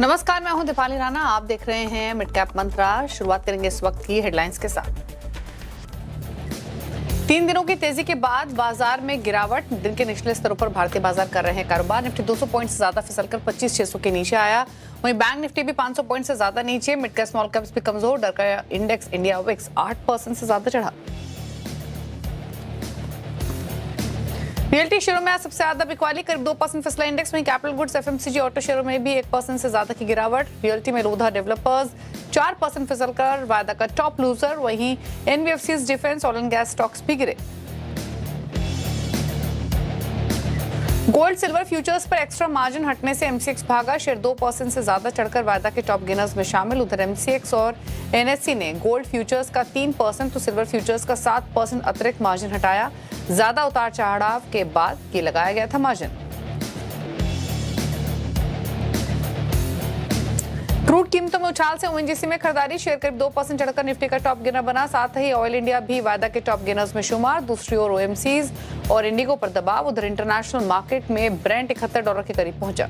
नमस्कार, मैं हूं दीपाली राणा। आप देख रहे हैं मिड कैप मंत्रा। शुरुआत करेंगे इस वक्त की हेडलाइंस के साथ। 3 दिनों की तेजी के बाद बाजार में गिरावट। दिन के निचले स्तरों पर भारतीय बाजार कर रहे हैं कारोबार। निफ्टी 200 पॉइंट से ज्यादा फिसलकर 25,600 के नीचे आया। वहीं बैंक निफ्टी भी 500 पॉइंट से ज्यादा नीचे। मिड कैप स्मॉल कैप्स भी कमजोर। डर का इंडेक्स इंडिया विक्स 8% से ज्यादा चढ़ा। रियल्टी शेयरों में आज सबसे ज्यादा बिकवाली, करीब 2% फिसला इंडेक्स। वहीं कैपिटल गुड्स, एफएमसीजी, ऑटो शेयरों में भी 1% से ज्यादा की गिरावट। रियल्टी में लोधा डेवलपर्स 4% फिसलकर वायदा का टॉप लूजर। वहीं NBFCs, defence, oil and gas stocks भी गिरे। गोल्ड सिल्वर फ्यूचर्स पर एक्स्ट्रा मार्जिन हटने से एमसीएक्स भागा। शेयर 2% से ज्यादा चढ़कर वायदा के टॉप गेनर्स में शामिल। उधर एमसीएक्स और एनएससी ने गोल्ड फ्यूचर्स का 3% तो सिल्वर फ्यूचर्स का 7% अतिरिक्त मार्जिन हटाया। ज्यादा उतार चढ़ाव के बाद ये लगाया गया था मार्जिन। क्रूड कीमतों में उछाल से ओएनजीसी में खरीदारी। शेयर करीब 2% चढ़कर निफ्टी का टॉप गेनर बना। साथ ही ऑयल इंडिया भी वायदा के टॉप गेनर्स में शुमार। दूसरी ओर ओएमसीज और इंडिगो पर दबाव। उधर इंटरनेशनल मार्केट में ब्रेंट $71 के करीब पहुंचा।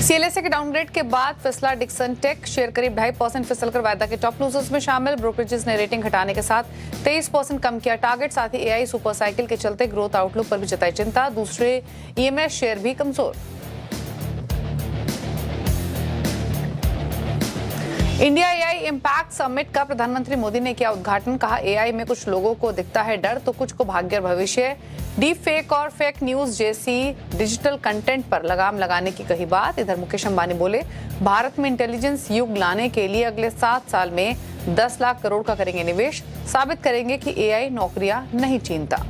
सीएलएसए के डाउनग्रेड के बाद फिसला डिक्सन टेक। शेयर करीब 2.5% फिसलकर वायदा के टॉप लूजर्स में शामिल। ब्रोकरेजेस ने रेटिंग घटाने के साथ 23% कम किया टारगेट। साथ ही एआई सुपर साइकिल के चलते ग्रोथ आउटलुक पर भी जताई चिंता। दूसरे ईएमएस शेयर भी कमजोर। इंडिया एआई इम्पैक्ट समिट का प्रधानमंत्री मोदी ने किया उद्घाटन। कहा, एआई में कुछ लोगों को दिखता है डर तो कुछ को भाग्य और भविष्य। डीप फेक और फेक न्यूज जैसी डिजिटल कंटेंट पर लगाम लगाने की कही बात। इधर मुकेश अंबानी बोले, भारत में इंटेलिजेंस युग लाने के लिए अगले 7 साल में 10 लाख करोड़ का करेंगे निवेश। साबित करेंगे कि एआई नौकरियां नहीं छीनता।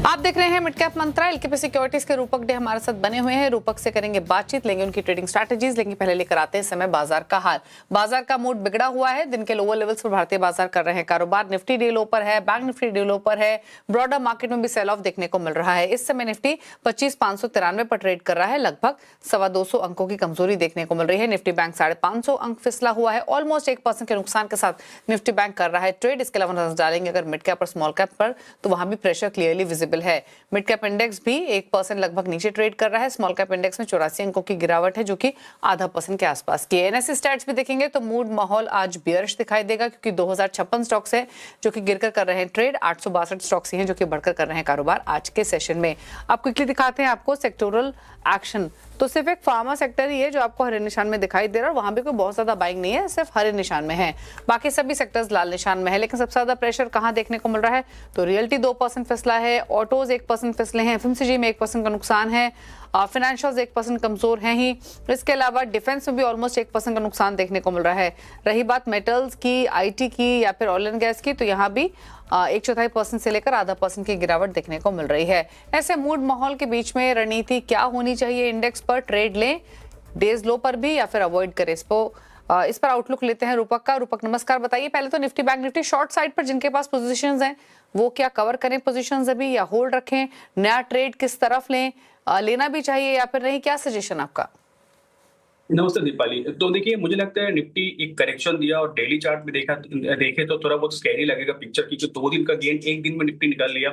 आप देख रहे हैं मिड कैप मंत्रा। एलकेपी सिक्योरिटीज के रूपक डे हमारे साथ बने हुए हैं। रूपक से करेंगे बातचीत, लेंगे उनकी ट्रेडिंग स्ट्रैटेजीज। लेकिन पहले लेकर आते हैं समय बाजार का हाल। बाजार का मूड बिगड़ा हुआ है। दिन के लोअर लेवल्स पर भारतीय बाजार कर रहे हैं कारोबार। निफ्टी डे लो पर है, बैंक निफ्टी डे लो पर है। ब्रॉडर मार्केट में भी सेल ऑफ देखने को मिल रहा है। इस समय निफ्टी 25,593 पर ट्रेड कर रहा है। लगभग 225 अंकों की कमजोरी देखने को मिल रही है। निफ्टी बैंक 550 अंक फिसला हुआ है। ऑलमोस्ट 1% के नुकसान के साथ निफ्टी बैंक कर रहा है ट्रेड। इसके अलावा नजर डालेंगे अगर मिड कैप और स्मॉल कैप पर, तो वहां भी प्रेशर क्लियरली विजिबल है। मिड कैप इंडेक्स भी 1% लगभग नीचे ट्रेड कर रहा है। स्मॉल कैप इंडेक्स में 84 अंकों की गिरावट है, जो कि 0.5% के आसपास की है। एनएससी स्टैट्स भी देखेंगे तो मूड माहौल आज बियरिश दिखाई देगा, क्योंकि 2056 स्टॉक्स है जो कि गिरकर कर रहे हैं ट्रेड। 862 स्टॉक्स ही हैं जो कि बढ़कर कर रहे हैं कारोबार आज के सेशन में। अब क्विकली दिखाते हैं आपको सेक्टोरल एक्शन। तो सिर्फ एक फार्मा सेक्टर ही है जो आपको हरे निशान में दिखाई दे रहा है। वहां भी कोई बहुत ज्यादा बाइंग नहीं है, सिर्फ हरे निशान में है। बाकी सभी सेक्टर्स लाल निशान में है। लेकिन सबसे ज्यादा प्रेशर कहां देखने को मिल रहा है, तो रियल्टी 2% फिसला है, ऑटोज 1% फिसले हैं, एफएमसीजी में 1% का नुकसान है, फाइनेंशियल्स 1% कमजोर हैं ही। इसके अलावा डिफेंस में भी ऑलमोस्ट 1% का नुकसान देखने को मिल रहा है। रही बात मेटल्स की, आईटी की या फिर ऑयल एंड गैस की, तो यहाँ भी 1/4% से लेकर 0.5% की गिरावट देखने को मिल रही है। ऐसे मूड माहौल के बीच में रणनीति क्या होनी चाहिए? इंडेक्स पर ट्रेड लें डेज लो पर भी या फिर अवॉइड करें इसको? इस पर आउटलुक लेते हैं रूपक का। रूपक नमस्कार, बताइए पहले तो Nifty bank Nifty short side पर जिनके पास पोजीशंस हैं वो क्या कवर करें पोजीशंस अभी, या होल्ड रखें? नया ट्रेड किस तरफ लें, लेना भी चाहिए या फिर नहीं? क्या सजेशन आपका? नमस्ते दीपाली। तो देखिए, मुझे लगता है निफ्टी एक करेक्शन दिया और डेली चार्ट में देखे तो थोड़ा बहुत स्कैरी लगेगा पिक्चर की, जो 2 दिन का गेन 1 दिन में निफ्टी निकाल लिया।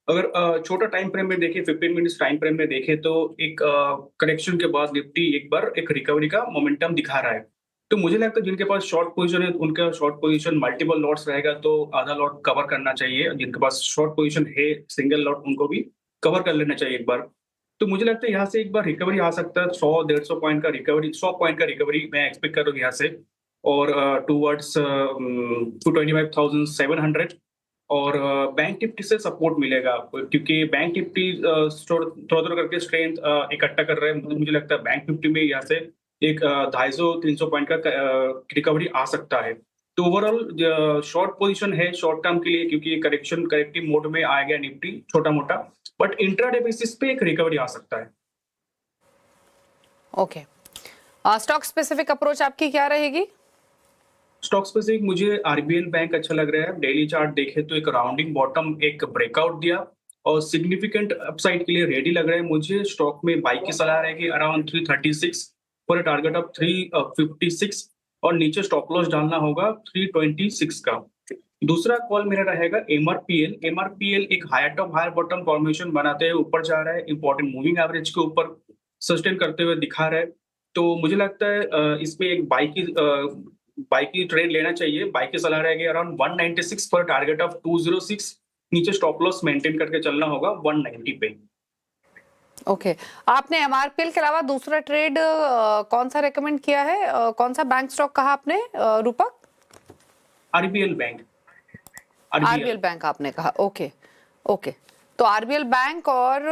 अगर छोटा टाइम फ्रेम में देखें, 15 मिनट्स टाइम फ्रेम में देखें, तो एक करेक्शन के बाद निफ्टी एक बार एक रिकवरी का मोमेंटम दिखा रहा है। तो मुझे लगता है जिनके पास शॉर्ट पोजीशन है उनका शॉर्ट पोजीशन मल्टीपल लॉट्स रहेगा, तो आधा लॉट कवर करना चाहिए। जिनके पास शॉर्ट पोजीशन है सिंगल लॉट, उनको भी कवर कर लेना चाहिए एक बार। तो मुझे लगता है यहाँ से एक बार रिकवरी आ सकता है। 100-150 पॉइंट का रिकवरी, 100 पॉइंट का रिकवरी मैं एक्सपेक्ट कर रहा हूँ यहाँ से, और टूवर्ड्स 225,700। और बैंक निफ्टी से सपोर्ट मिलेगा आपको, क्योंकि बैंक निफ्टी थोड़ा-थोड़ा करके स्ट्रेंथ इकट्ठा कर रहे हैं। मुझे लगता है बैंक निफ्टी में यहाँ से एक 250-300 पॉइंट का रिकवरी आ सकता है। तो ओवरऑल शॉर्ट पोजीशन है शॉर्ट टर्म के लिए, क्योंकि करेक्टिव मोड में आ गया निफ्टी छोटा-मोटा, बट इंट्राडे बेसिस पे एक रिकवरी आ सकता है। ओके, स्टॉक स्पेसिफिक अप्रोच आपकी क्या रहेगी? स्टॉक स्पेसिफिक मुझे आरबीएल बैंक अच्छा लग रहा है। डेली चार्ट देखे तो एक राउंडिंग बॉटम, एक ब्रेकआउट दिया और सिग्निफिकेंट अपसाइड के लिए रेडी लग रहा है। मुझे स्टॉक में बाई की सलाह रहेगी around 336 for a target of 356, और नीचे स्टॉप लॉस डालना होगा 326 का। दूसरा कॉल मेरा रहेगा एमआरपीएल। एमआरपीएल एक higher top higher bottom formation बनाते हुए ऊपर जा रहा है, इंपॉर्टेंट मूविंग एवरेज के ऊपर सस्टेन करते हुए दिखा रहा है। तो मुझे लगता है इसमें एक बाई की ट्रेड लेना चाहिए। बाई की सलाह रहेगी अराउंड 196 पर टारगेट ऑफ 206, नीचे स्टॉप लॉस मेंटेन करके चलना होगा 190 पे। ओके आपने एमआरपीएल के अलावा दूसरा ट्रेड कौन सा रेकमेंड किया है? कौन सा बैंक स्टॉक कहा आपने रूपक? RBL bank. आरबीएल बैंक आपने कहा। ओके ओके, तो आरबीएल बैंक और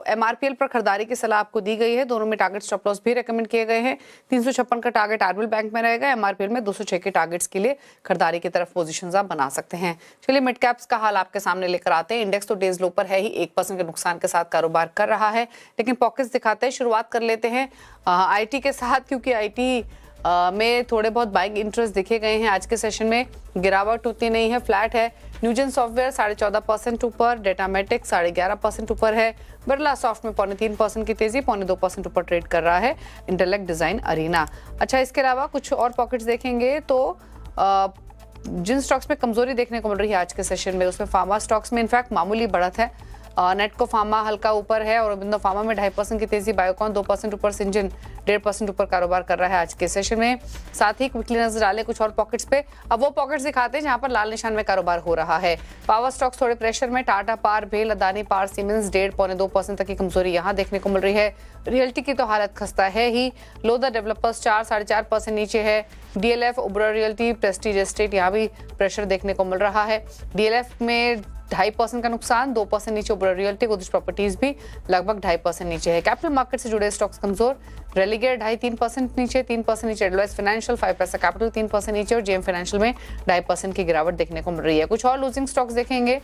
एमआरपीएल पर खरीदारी की सलाह आपको दी गई है। दोनों में टारगेट स्टॉप लॉस भी रेकमेंड किए गए हैं। 356 का टारगेट आरबीएल बैंक में रहेगा, एमआरपीएल में 206 के टारगेट्स के लिए खरीदारी की तरफ पोजीशंस आप बना सकते हैं। चलिए मिड कैप्स का हाल आपके सामने लेकर आते हैं। इंडेक्स तो डेज लो पर है ही, 1% के नुकसान के साथ कारोबार कर रहा है, लेकिन पॉकेट्स दिखाते हैं। शुरुआत कर लेते हैं आईटी के साथ, क्योंकि आईटी में थोड़े बहुत बाइंग इंटरेस्ट दिखे गए हैं। आज के सेशन में गिरावट उतनी नहीं है, फ्लैट है। न्यूजन सॉफ्टवेयर 14.5% ऊपर, डेटामेटिक्स 11.5% ऊपर है। बिरला सॉफ्ट में 3.25% की तेजी, 2% ऊपर ट्रेड कर रहा है इंटेलेक्ट डिजाइन अरीना। अच्छा, इसके अलावा कुछ और पॉकेट्स देखेंगे तो जिन स्टॉक्स में कमजोरी देखने को मिल रही है आज के सेशन में, उसमें फार्मा स्टॉक्स में इनफैक्ट मामूली बढ़त है। नेटको फार्मा हल्का ऊपर है और अरबिंदो फार्मा में 2.5% की तेजी, बायोकॉन 2% ऊपर, सिंजन 1.5% ऊपर कारोबार कर रहा है आज के सेशन में। साथ ही क्विकली नजर डालें कुछ और पॉकेट्स पे। अब वो पॉकेट्स दिखाते हैं जहां पर लाल निशान में कारोबार हो रहा है। पावर स्टॉक्स थोड़े प्रेशर में, टाटा पार, भेल, अदानी पार, सीमेंस 1.5-2% तक की कमजोरी यहां देखने को मिल रही है। रियल्टी की तो हालत खस्ता है ही। लोधा डेवलपर्स 4-4.5% नीचे है। डीएलएफ, उबरा रियल्टी, प्रेस्टीज एस्टेट, यहाँ भी प्रेशर देखने को मिल रहा है। डीएलएफ में 2.5% का नुकसान, 2% नीचे उबरा रियल्टी, गोदरेज प्रॉपर्टीज भी लगभग 2.5% नीचे है। कैपिटल मार्केट से जुड़े स्टॉक्स कमजोर, रेलिगेयर 2.5-3% नीचे, 3% नीचे एडवाइस फाइनेंशियल, 5 पैसा कैपिटल 3% नीचे और जेएम फाइनेंशियल में 2.5% की गिरावट देखने को मिल रही है। कुछ और लूजिंग स्टॉक्स देखेंगे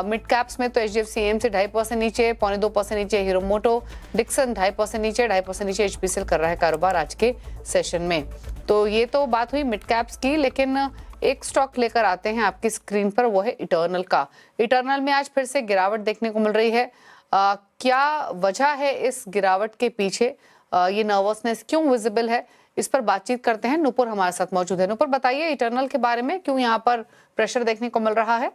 मिड कैप्स में तो एचडीएफसी एम से 2.5% नीचे, 2.25% नीचे हीरो मोटो, डिक्सन 2.5% नीचे, 2.5% नीचे एचपीसीएल कर रहा है कारोबार आज के सेशन में। तो ये तो बात हुई मिड कैप्स की, लेकिन एक स्टॉक लेकर आते हैं आपकी स्क्रीन पर, वो है इटर्नल का। इटर्नल में आज फिर से गिरावट देखने को मिल रही है। क्या वजह है इस गिरावट के पीछे? ये नर्वसनेस क्यों विजिबल है? इस पर बातचीत करते हैं। नूपुर हमारे साथ मौजूद है। नूपुर, बताइए इटर्नल के बारे में, क्यों यहाँ पर प्रेशर देखने को मिल रहा है?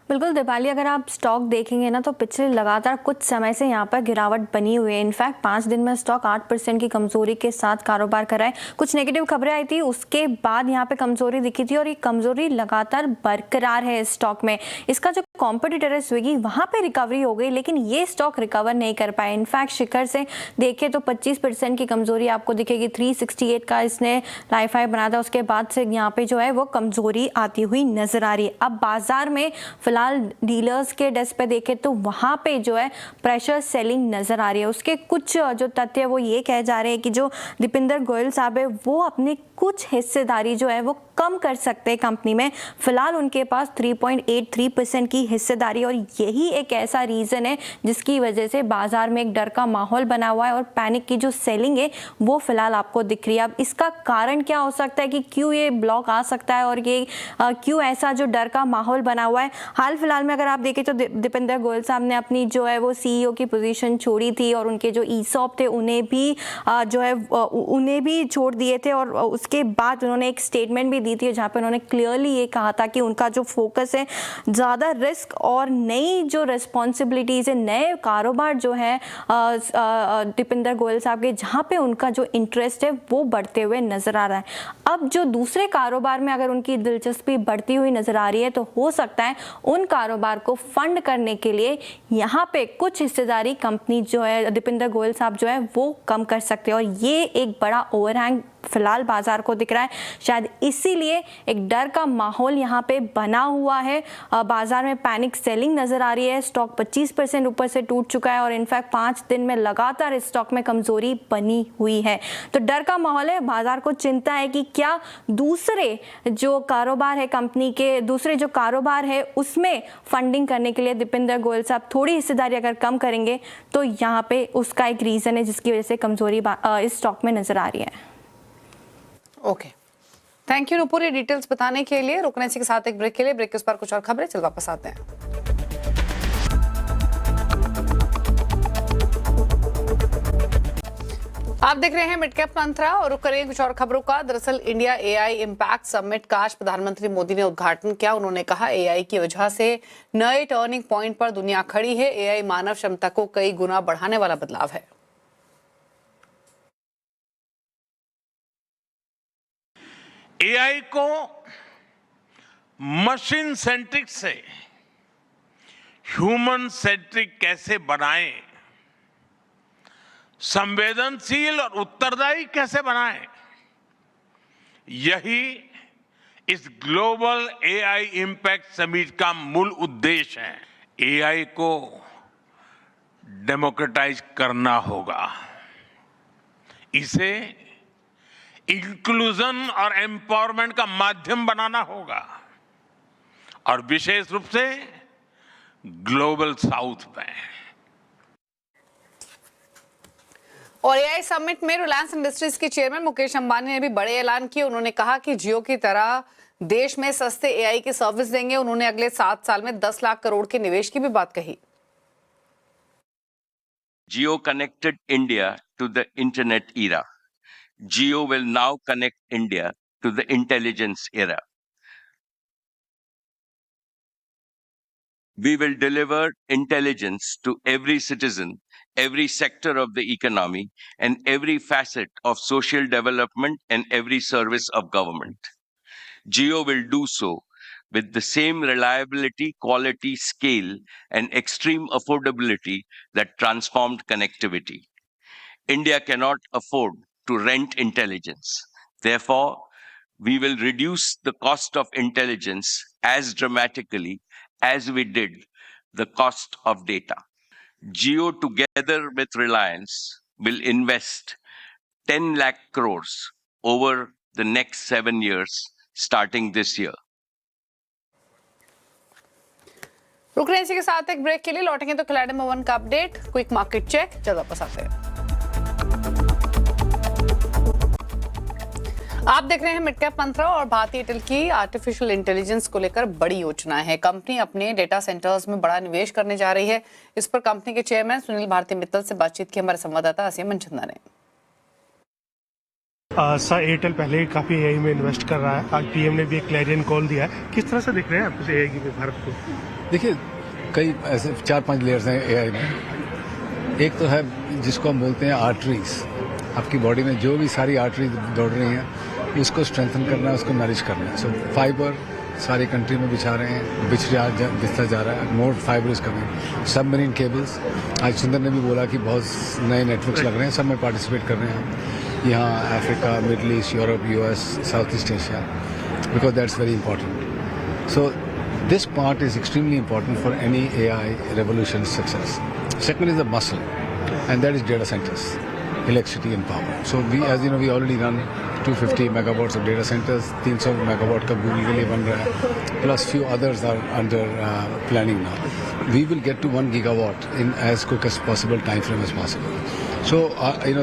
बिल्कुल दीपाली, अगर आप स्टॉक देखेंगे ना तो पिछले लगातार कुछ समय से यहाँ पर गिरावट बनी हुई है। इनफैक्ट 5 दिन में स्टॉक 8% की कमजोरी के साथ कारोबार कर रहा है। कुछ नेगेटिव खबरें आई थी, उसके बाद यहाँ पे कमजोरी दिखी थी और ये कमजोरी लगातार बरकरार है इस स्टॉक में। इसका जो कॉम्पिटिटर है स्विगी, वहाँ पे रिकवरी हो गई, लेकिन ये स्टॉक रिकवर नहीं कर पाया। इनफैक्ट शिखर से देखे तो 25% की कमजोरी आपको दिखेगी। 368 का इसने लाइफ हाई बना था, उसके बाद से यहाँ पे जो है वो कमजोरी आती हुई नजर आ रही है। अब बाजार में फिलहाल डीलर्स के डेस्क पे देखे तो वहां पे जो है प्रेशर सेलिंग नजर आ रही है। उसके कुछ जो तथ्य वो ये कहे जा रहे हैं कि जो दीपिंदर गोयल साहब है वो अपने कुछ हिस्सेदारी जो है वो कम कर सकते हैं कंपनी में। फिलहाल उनके पास 3.83% की हिस्सेदारी, और यही एक ऐसा रीजन है जिसकी वजह से बाजार में एक डर का माहौल बना हुआ है और पैनिक की जो सेलिंग है वो फिलहाल आपको दिख रही है। अब इसका कारण क्या हो सकता है कि क्यों ये ब्लॉक आ सकता है और ये क्यों ऐसा जो डर का माहौल बना हुआ है? हाल फिलहाल में अगर आप देखें तो दीपिंदर गोयल साहब ने अपनी जो है वो सीईओ की पोजीशन छोड़ी थी और उनके जो ईसॉप थे उन्हें भी जो है उन्हें भी छोड़ दिए थे। और उसके बाद उन्होंने एक स्टेटमेंट भी दी थी जहाँ पे उन्होंने क्लियरली ये कहा था कि उनका जो फोकस है ज़्यादा रिस्क और नई जो रिस्पॉन्सिबिलिटीज़ है, नए कारोबार जो है दीपिंदर गोयल साहब के, जहाँ पे उनका जो इंटरेस्ट है वो बढ़ते हुए नज़र आ रहा है। अब जो दूसरे कारोबार में अगर उनकी दिलचस्पी बढ़ती हुई नज़र आ रही है तो हो सकता है उन कारोबार को फंड करने के लिए यहाँ पे कुछ हिस्सेदारी कंपनी जो है दीपिंदर गोयल साहब जो है वो कम कर सकते हैं, और ये एक बड़ा ओवरहैंग फिलहाल बाजार को दिख रहा है। शायद इसीलिए एक डर का माहौल यहाँ पे बना हुआ है। बाजार में पैनिक सेलिंग नजर आ रही है। स्टॉक 25% ऊपर से टूट चुका है और इनफैक्ट 5 दिन में लगातार इस स्टॉक में कमजोरी बनी हुई है। तो डर का माहौल है, बाजार को चिंता है कि क्या दूसरे जो कारोबार है कंपनी के, दूसरे जो कारोबार है उसमें फंडिंग करने के लिए दीपिंदर गोयल साहब थोड़ी हिस्सेदारी अगर कम करेंगे तो यहाँ पे उसका एक रीजन है जिसकी वजह से कमजोरी इस स्टॉक में नजर आ रही है। ओके, थैंक यू नूपुर ये डिटेल्स बताने के लिए। रुकने के साथ एक ब्रेक के लिए, ब्रेक के उस पर कुछ और खबरें, चल वापस आते हैं। आप देख रहे हैं मिड कैप मंत्रा और रुक करेंगे कुछ और खबरों का। दरअसल इंडिया एआई इम्पैक्ट समिट का आज प्रधानमंत्री मोदी ने उद्घाटन किया। उन्होंने कहा एआई की वजह से नए टर्निंग पॉइंट पर दुनिया खड़ी है। एआई मानव क्षमता को कई गुना बढ़ाने वाला बदलाव है। एआई को मशीन सेंट्रिक से ह्यूमन सेंट्रिक कैसे बनाएं, संवेदनशील और उत्तरदायी कैसे बनाएं, यही इस ग्लोबल एआई इम्पैक्ट समिट का मूल उद्देश्य है। एआई को डेमोक्रेटाइज करना होगा, इसे इंक्लूजन और एम्पावरमेंट का माध्यम बनाना होगा और विशेष रूप से ग्लोबल साउथ में। और एआई समिट में रिलायंस इंडस्ट्रीज के चेयरमैन मुकेश अंबानी ने भी बड़े ऐलान किए। उन्होंने कहा कि जियो की तरह देश में सस्ते एआई की सर्विस देंगे। उन्होंने अगले 7 साल में 10 लाख करोड़ के निवेश की भी बात कही। Jio connected India to the internet era. Jio will now connect India to the intelligence era. We will deliver intelligence to every citizen, every sector of the economy, and every facet of social development and every service of government. Jio will do so with the same reliability, quality, scale, and extreme affordability that transformed connectivity. India cannot afford to rent intelligence. Therefore, we will reduce the cost of intelligence as dramatically as we did the cost of data. Jio, together with Reliance, will invest 10 lakh crores over the next 7 years, starting this year. रुक रहे हैं इसी के साथ एक break के लिए। लौटेंगे तो खिलाड़ी नंबर 1 का अपडेट, क्विक मार्केट चेक, जल्द वापस आते हैं। आप देख रहे हैं मिड कैप मंत्रा और भारतीय एयरटेल की आर्टिफिशियल इंटेलिजेंस को लेकर बड़ी योजना है। कंपनी अपने डेटा सेंटर्स में बड़ा निवेश करने जा रही है। इस पर कंपनी के चेयरमैन सुनील भारती मित्तल से बातचीत की हमारे संवाददाता आसिया मनचंदा ने। सर, एयरटेल पहले ही काफी एआई में इन्वेस्ट कर रहा है। आज पीएम ने भी एक क्लैरियन कॉल दिया है। किस तरह से देख रहे हैं आप एआई की भारत को? देखिए, कई ऐसे 4-5 लेयर्स हैं एआई में। एक तो है जिसको हम बोलते हैं आर्टरीज। आपकी बॉडी में जो भी सारी आर्टरीज दौड़ रही हैं उसको स्ट्रेंथन करना है, उसको मैनेज करना है। सो फाइबर सारी कंट्री में बिछा रहे हैं, बिछता जा रहा है। More fiber is coming. Submarine cables, आज सुंदर ने भी बोला कि बहुत नए नेटवर्क्स लग रहे हैं, सब में पार्टिसिपेट कर रहे हैं। यहाँ Africa, middle east, Europe, US, south east Asia, because that's very important. So this part is extremely important for any AI revolution success. Second is the muscle, and that is data centers, electricity and power. So we, as you know, we already run 250 megawatts of data centers. 300 megawatt का Google के लिए बन रहा है, plus few others are under planning now. We will get to 1 gigawatt in as quick as possible time frame as possible. So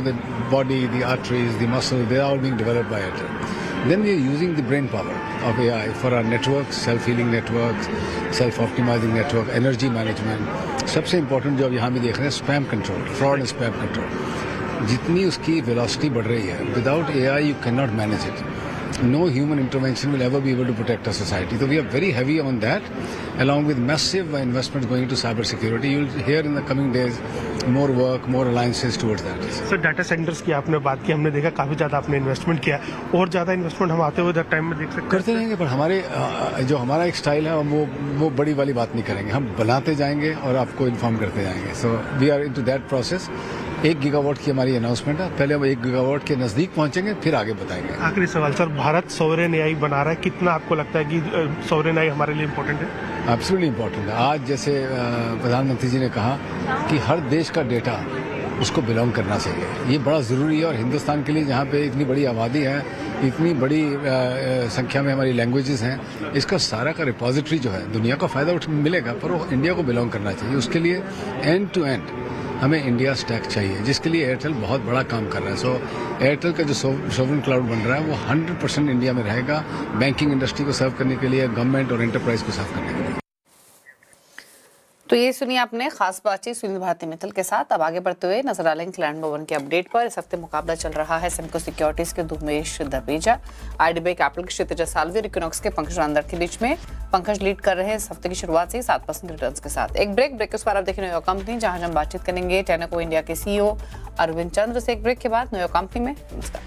the body, the arteries, the muscle, they are all being developed by it. Then we are using the brain power of AI for our networks, self-healing networks, self-optimizing network, energy management. सबसे important जो अब यहाँ भी देख रहे हैं, spam control, fraud and spam control. जितनी उसकी velocity बढ़ रही है, without AI you cannot manage it. No human intervention will ever be able to protect our society. So we are very heavy on that, along with massive investments going into cyber security. You will hear in the coming days more work, more alliances towards that. Sir, data centres की आपने बात की, हमने देखा काफी ज्यादा आपने investment किया। और ज्यादा इन्वेस्टमेंट हम आते हुए टाइम में देख सकते हैं। करते रहेंगे, पर हमारे जो हमारा एक स्टाइल है वो बड़ी वाली बात नहीं करेंगे। हम बनाते जाएंगे और आपको इन्फॉर्म करते जाएंगे। So we are into that process. 1 gigawatt की हमारी अनाउंसमेंट है। पहले हम 1 गीगावाट के नजदीक पहुंचेंगे, फिर आगे बताएंगे। आखिरी सवाल सर, भारत सॉवरेन एआई बना रहा है, कितना आपको लगता है कि सॉवरेन एआई हमारे लिए इम्पोर्टेंट है? एब्सोल्युटली इम्पोर्टेंट है। आज जैसे प्रधानमंत्री जी ने कहा कि हर देश का डेटा उसको बिलोंग करना चाहिए, ये बड़ा ज़रूरी है। और हिंदुस्तान के लिए जहाँ पे इतनी बड़ी आबादी है, इतनी बड़ी संख्या में हमारी लैंग्वेजेस हैं, इसका सारा का रिपोजिटरी जो है दुनिया को फ़ायदा मिलेगा, पर वो इंडिया को बिलोंग करना चाहिए। उसके लिए एंड टू एंड हमें इंडिया स्टैक चाहिए, जिसके लिए एयरटेल बहुत बड़ा काम कर रहा है। सो एयरटेल का जो सोवरेन क्लाउड बन रहा है वो 100% इंडिया में रहेगा, बैंकिंग इंडस्ट्री को सर्व करने के लिए, गवर्नमेंट और एंटरप्राइज को सर्व करने के लिए। तो ये सुनिए आपने खास बातचीत सुनील भारती मित्तल के साथ। अब आगे बढ़ते हुए नजर डालेंगे क्लाइंट भवन के अपडेट पर। इस हफ्ते मुकाबला चल रहा है सेमको सिक्योरिटीज के धूमेश दबेजा, आईडीबीआई कैपिटल के क्षितिजा सालवी और इक्विनॉक्स के पंकज रांदर के बीच में। पंकज लीड कर रहे हैं इस हफ्ते की शुरुआत से 7% रिटर्न्स के साथ। एक ब्रेक के उस पर आप देखें न्यूयो कंपनी, जहां हम बातचीत करेंगे टेनेको इंडिया के सीईओ अरविंद चंद्र से। एक ब्रेक के बाद न्यूयो कंपनी में। नमस्कार।